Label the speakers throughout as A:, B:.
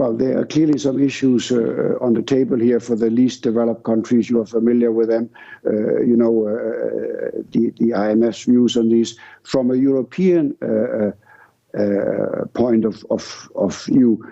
A: Well, there are clearly some issues on the table here for the least developed countries. You are familiar with them. The IMF's views on these. From a European point of view,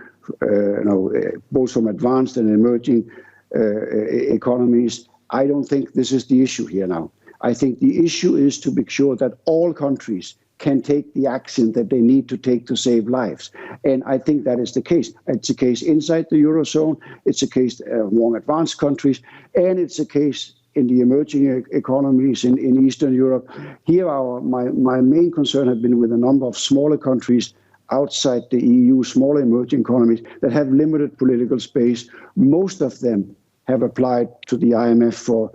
A: both from advanced and emerging economies, I don't think this is the issue here now. I think the issue is to make sure that all countries can take the action that they need to take to save lives. And I think that is the case. It's a case inside the Eurozone, it's a case among advanced countries, and it's a case in the emerging economies in Eastern Europe. Here, my main concern has been with a number of smaller countries outside the EU, smaller emerging economies that have limited political space. Most of them have applied to the IMF for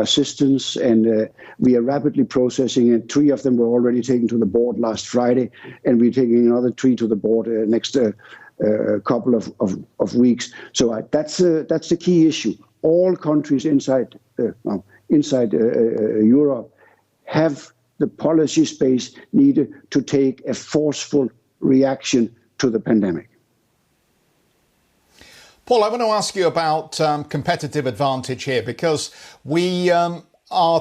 A: assistance, and we are rapidly processing it. 3 of them were already taken to the board last Friday, and we're taking another 3 to the board next couple of weeks. So that's the key issue. All countries inside Europe have the policy space needed to take a forceful reaction to the pandemic.
B: Paul, I want to ask you about competitive advantage here, because we are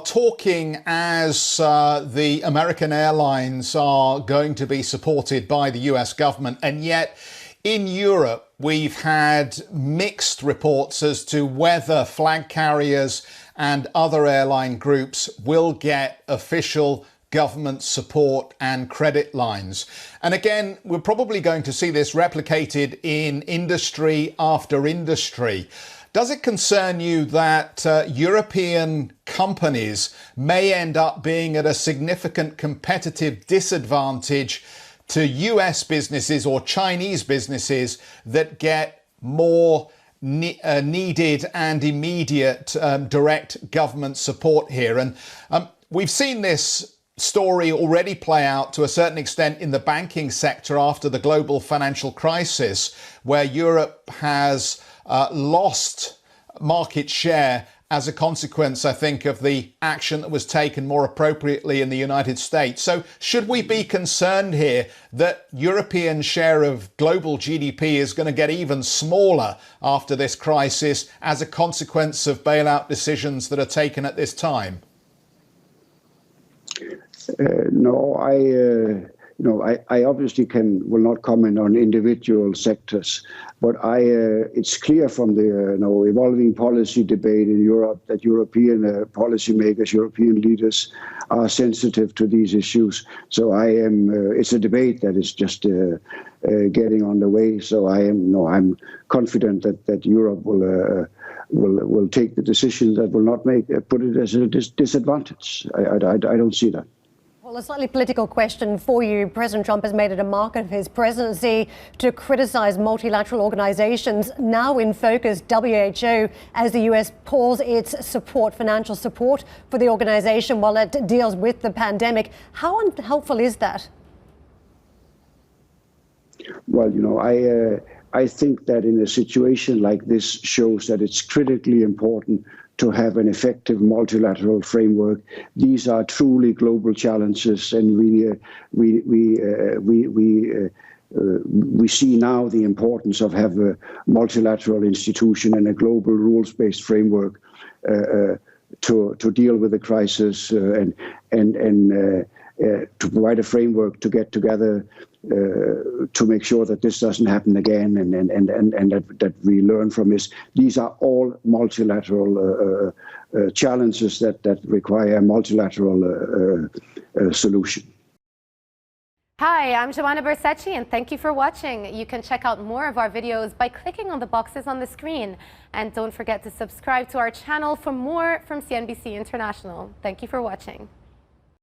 B: talking as the American airlines are going to be supported by the US government. And yet in Europe, we've had mixed reports as to whether flag carriers and other airline groups will get official government support and credit lines. And again, we're probably going to see this replicated in industry after industry. Does it concern you that European companies may end up being at a significant competitive disadvantage to US businesses or Chinese businesses that get more needed and immediate direct government support here? And we've seen this story already play out to a certain extent in the banking sector after the global financial crisis, where Europe has lost market share as a consequence, I think, of the action that was taken more appropriately in the United States. So should we be concerned here that European share of global GDP is going to get even smaller after this crisis as a consequence of bailout decisions that are taken at this time?
A: No, I obviously will not comment on individual sectors, but it's clear from the evolving policy debate in Europe that European policymakers, European leaders are sensitive to these issues. So it's a debate that is just getting underway. So I'm confident that Europe will take the decision that will not put it as a disadvantage. I don't see that.
C: Well, a slightly political question for you. President Trump has made it a mark of his presidency to criticize multilateral organizations. Now in focus, WHO, as the US pours its financial support for the organization while it deals with the pandemic. How unhelpful is that? Well,
A: I think that in a situation like this shows that it's critically important to have an effective multilateral framework. These are truly global challenges, and we see now the importance of having a multilateral institution and a global rules-based framework to deal with the crisis and to provide a framework to get together to make sure that this doesn't happen again, and that we learn from this. These are all multilateral challenges that require a multilateral solution.
D: Hi, I'm Joanna Bersecci, and thank you for watching. You can check out more of our videos by clicking on the boxes on the screen. And don't forget to subscribe to our channel for more from CNBC International. Thank you for watching.